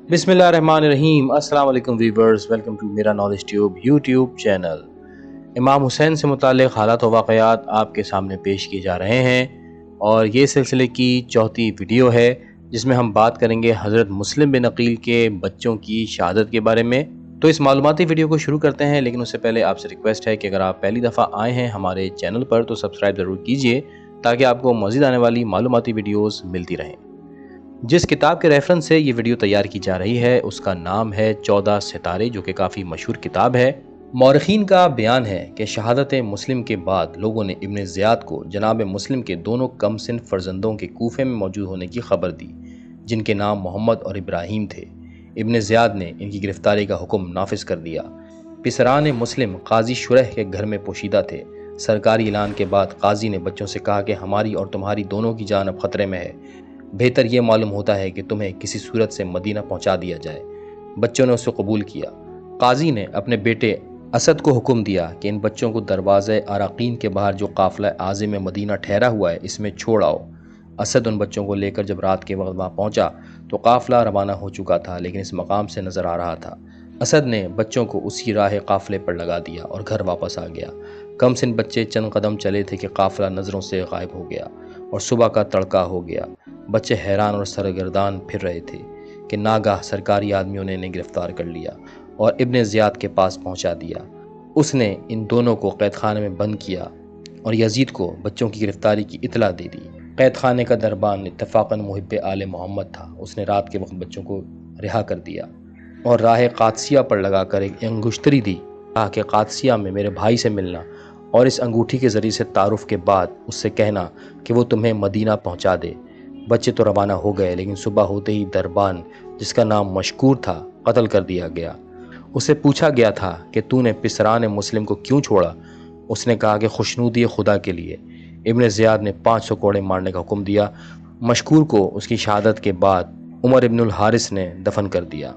बिस्मिल्लाहिर्रहमानिर्रहीम। अस्सलाम वालेकुम वीवर्स, वेलकम टू मेरा नॉलेज ट्यूब यूट्यूब चैनल। इमाम हुसैन से मुताल्लिक़ हालात व वाक़यात आपके सामने पेश किए जा रहे हैं और ये सिलसिले की चौथी वीडियो है जिसमें हम बात करेंगे हज़रत मुस्लिम बिन अक़ील के बच्चों की शहादत के बारे में। तो इस मालूमाती वीडियो को शुरू करते हैं, लेकिन उससे पहले आपसे रिक्वेस्ट है कि अगर आप पहली दफ़ा आए हैं हमारे चैनल पर तो सब्सक्राइब ज़रूर कीजिए ताकि आपको मज़ीद आने वाली मालूमाती वीडियोज़ मिलती रहें। जिस किताब के रेफरेंस से ये वीडियो तैयार की जा रही है उसका नाम है 14 सितारे, जो कि काफ़ी मशहूर किताब है। मौरखीन का बयान है कि शहादत मुस्लिम के बाद लोगों ने इब्न ज़ियाद को जनाब मुस्लिम के दोनों कम सिन फर्जंदों के कूफे में मौजूद होने की खबर दी, जिनके नाम मोहम्मद और इब्राहीम थे। इब्न ज़ियाद ने इनकी गिरफ्तारी का हुक्म नाफिज कर दिया। पिसरान मुस्लिम काजी शुरह के घर में पोशीदा थे। सरकारी ऐलान के बाद काजी ने बच्चों से कहा कि हमारी और तुम्हारी दोनों की जान अब खतरे में है, बेहतर ये मालूम होता है कि तुम्हें किसी सूरत से मदीना पहुंचा दिया जाए। बच्चों ने उसे कबूल किया। काजी ने अपने बेटे असद को हुक्म दिया कि इन बच्चों को दरवाज़े अराकीन के बाहर जो काफ़िला आज़िम मदीना ठहरा हुआ है इसमें छोड़ आओ। असद उन बच्चों को लेकर जब रात के वक्त वहाँ पहुँचा तो काफ़िला रवाना हो चुका था, लेकिन इस मकाम से नज़र आ रहा था। असद ने बच्चों को उसी राह काफ़िले पर लगा दिया और घर वापस आ गया। कम सिन बच्चे चंद कदम चले थे कि काफ़िला नज़रों से गायब हो गया और सुबह का तड़का हो गया। बच्चे हैरान और सरगर्दान फिर रहे थे कि नागाह सरकारी आदमियों ने इन्हें गिरफ्तार कर लिया और इब्न ज़ियाद के पास पहुंचा दिया। उसने इन दोनों को कैद खाने में बंद किया और यजीद को बच्चों की गिरफ्तारी की इतला दे दी। कैद खाने का दरबान इत्तफाकन मुहिब्बे आले मोहम्मद था। उसने रात के वक्त बच्चों को रिहा कर दिया और राह कादसिया पर लगाकर एक अंगुश्तरी दी। कहा कि कादसिया में मेरे भाई से मिलना और इस अंगूठी के ज़रिए से तारुफ के बाद उससे कहना कि वो तुम्हें मदीना पहुंचा दे। बच्चे तो रवाना हो गए, लेकिन सुबह होते ही दरबान, जिसका नाम मशकूर था, कत्ल कर दिया गया। उसे पूछा गया था कि तूने पिसरान मुस्लिम को क्यों छोड़ा। उसने कहा कि खुशनूदी खुदा के लिए। इब्न ज़ियाद ने 500 कोड़े मारने का हुक्म दिया। मशकूर को उसकी शहादत के बाद उमर इब्नुल हारिस ने दफन कर दिया।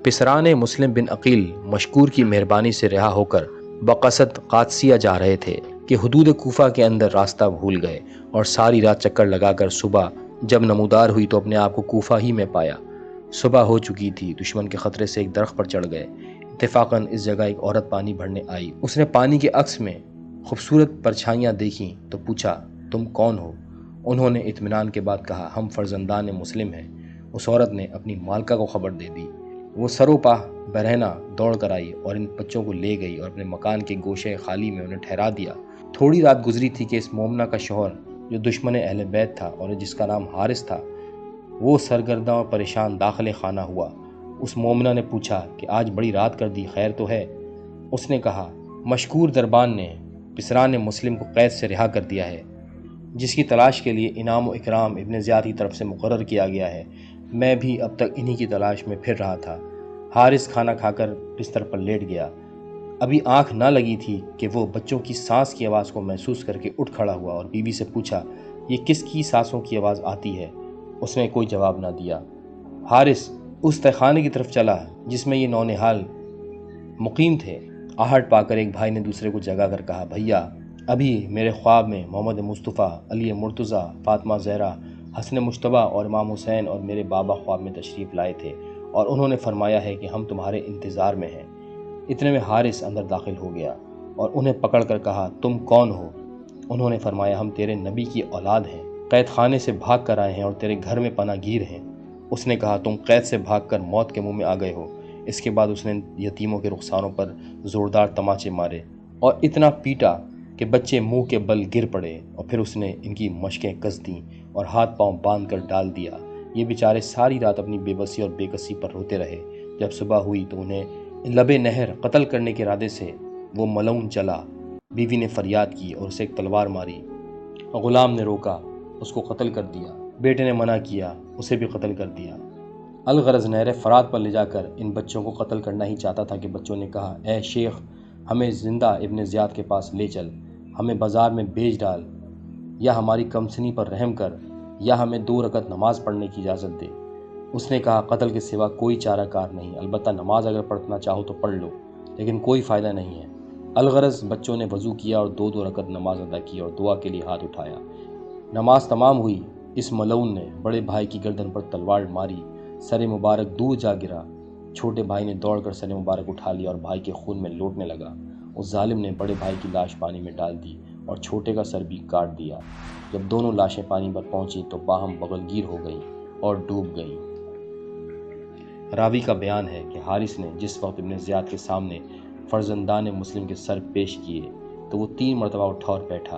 पिसरान मुस्लिम बिन अकील मशकूर की मेहरबानी से रिहा होकर बकसद कादसिया जा रहे थे कि हुदूद कूफा के अंदर रास्ता भूल गए और सारी रात चक्कर लगाकर सुबह जब नमूदार हुई तो अपने आप को कूफा ही में पाया। सुबह हो चुकी थी। दुश्मन के खतरे से एक दरख्त पर चढ़ गए। इत्तेफाकन इस जगह एक औरत पानी भरने आई। उसने पानी के अक्स में खूबसूरत परछाइयाँ देखीं तो पूछा, तुम कौन हो? उन्होंने इत्मीनान के बाद कहा, हम फर्जंदान मुस्लिम हैं। उस औरत ने अपनी मालका को खबर दे दी। वो सरोपाह बरहना दौड़ कर आई और इन बच्चों को ले गई और अपने मकान के गोशे खाली में उन्हें ठहरा दिया। थोड़ी रात गुजरी थी कि इस मोमना का शौहर, जो दुश्मन अहले बैत था और जिसका नाम हारिस था, वो सरगर्दा और परेशान दाखिल खाना हुआ। उस मोमना ने पूछा कि आज बड़ी रात कर दी, खैर तो है? उसने कहा, मशकूर दरबान ने पिसरान मुस्लिम को कैद से रिहा कर दिया है, जिसकी तलाश के लिए इनाम व इकराम इब्न ज़ियाद की तरफ से मुकर्रर किया गया है। मैं भी अब तक इन्हीं की तलाश में फिर रहा था। हारिस खाना खाकर बिस्तर पर लेट गया। अभी आंख ना लगी थी कि वो बच्चों की सांस की आवाज़ को महसूस करके उठ खड़ा हुआ और बीवी से पूछा, ये किसकी सांसों की आवाज़ आती है? उसने कोई जवाब ना दिया। हारिस उस तहखाने की तरफ चला जिसमें ये नौनिहाल मुकीम थे। आहट पाकर एक भाई ने दूसरे को जगा कर कहा, भैया, अभी मेरे ख्वाब में मोहम्मद मुस्तफ़ा, अली मुर्तज़ा, फातिमा ज़हरा, हसन मुश्तबा और इमाम हुसैन और मेरे बाबा ख्वाब में तशरीफ़ लाए थे और उन्होंने फरमाया है कि हम तुम्हारे इंतज़ार में हैं। इतने में हारिस अंदर दाखिल हो गया और उन्हें पकड़ कर कहा, तुम कौन हो? उन्होंने फरमाया, हम तेरे नबी की औलाद हैं, कैद खाने से भाग कर आए हैं और तेरे घर में पनागीर हैं। उसने कहा, तुम कैद से भागकर मौत के मुंह में आ गए हो। इसके बाद उसने यतीमों के रुखसारों पर ज़ोरदार तमाचे मारे और इतना पीटा कि बच्चे मुंह के बल गिर पड़े और फिर उसने इनकी मशकें कस दीं और हाथ पांव बांध कर डाल दिया। ये बेचारे सारी रात अपनी बेबसी और बेकसी पर रोते रहे। जब सुबह हुई तो उन्हें लबे नहर कत्ल करने के इरादे से वो मलऊन चला। बीवी ने फरियाद की और उसे एक तलवार मारी। गुलाम ने रोका, उसको कत्ल कर दिया। बेटे ने मना किया, उसे भी कत्ल कर दिया। अलगरज नहर फरात पर ले जाकर इन बच्चों को कत्ल करना ही चाहता था कि बच्चों ने कहा, ए शेख, हमें ज़िंदा इब्न ज़ियाद के पास ले चल, हमें बाज़ार में बेच डाल, या हमारी कमसनी पर रहम कर, या हमें 2 रकत नमाज़ पढ़ने की इजाज़त दे। उसने कहा, कत्ल के सिवा कोई चारा कार नहीं, अलबत्ता नमाज अगर पढ़ना चाहो तो पढ़ लो, लेकिन कोई फ़ायदा नहीं है। अलगरज बच्चों ने वज़ू किया और 2-2 रकत नमाज अदा की और दुआ के लिए हाथ उठाया। नमाज तमाम हुई। इस मलऊन ने बड़े भाई की गर्दन पर तलवार मारी सर मुबारक दूर जा गिरा। छोटे भाई ने दौड़कर सर मुबारक उठा लिया और भाई के खून में लौटने लगा। उस जालिम ने बड़े भाई की लाश पानी में डाल दी और छोटे का सर भी काट दिया। जब दोनों लाशें पानी पर पहुंची तो बाहम बगलगीर हो गई और डूब गई। रावी का बयान है कि हारिस ने जिस वक्त इब्न ज़ियाद के सामने फर्जंदान मुस्लिम के सर पेश किए तो वो 3 मरतबा उठा और बैठा,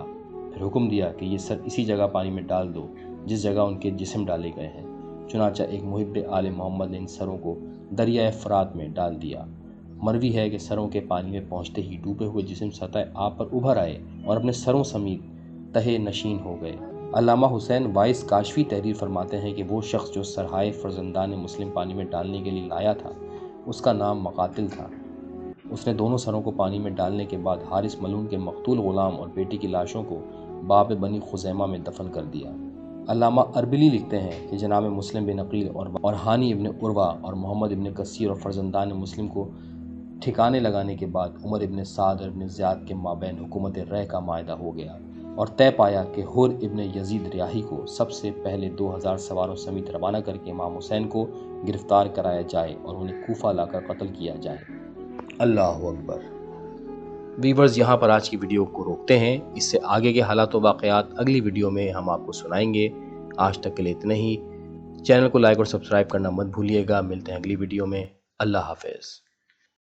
फिर हुक्म दिया कि ये सर इसी जगह पानी में डाल दो जिस जगह उनके जिस्म डाले गए हैं। चुनांचा एक मुहिब्ब आले मोहम्मद ने इन सरों को दरियाए फ़रात में डाल दिया। मरवी है कि सरों के पानी में पहुंचते ही डूबे हुए जिस्म सतह आप पर उभर आए और अपने सरों समेत तहे नशीन हो गए। अल्लामा हुसैन वाइस काशफी तहरीर फरमाते हैं कि वो शख्स जो सरहाए फर्जंदान मुस्लिम पानी में डालने के लिए लाया था उसका नाम मकातिल था। उसने दोनों सरों को पानी में डालने के बाद हारिस मलून के मकतूल गुलाम और बेटी की लाशों को बाब बनी खुजैमा में दफन कर दिया। अल्लामा अरबिली लिखते हैं कि जनाब मुस्लिम बिन अकील और हानी इब्न उर्वा और मोहम्मद इब्न कसीर और फर्जंदान मुस्लिम को ठिकाने लगाने के बाद उमर इब्न साद और इब्न ज़ियाद के माबैन हुकूमत रह का मायदा हो गया और तय पाया कि हुर इब्न यजीद रियाही को सबसे पहले 2000 सवारों समेत रवाना करके इमाम हुसैन को गिरफ्तार कराया जाए और उन्हें कूफा लाकर कत्ल किया जाए। अल्लाह अकबर। वीवर्स, यहाँ पर आज की वीडियो को रोकते हैं। इससे आगे के हालात व वाक़यात अगली वीडियो में हम आपको सुनाएंगे। आज तक के लिए इतना ही। चैनल को लाइक और सब्सक्राइब करना मत भूलिएगा। मिलते हैं अगली वीडियो में। अल्लाह हाफ़िज़।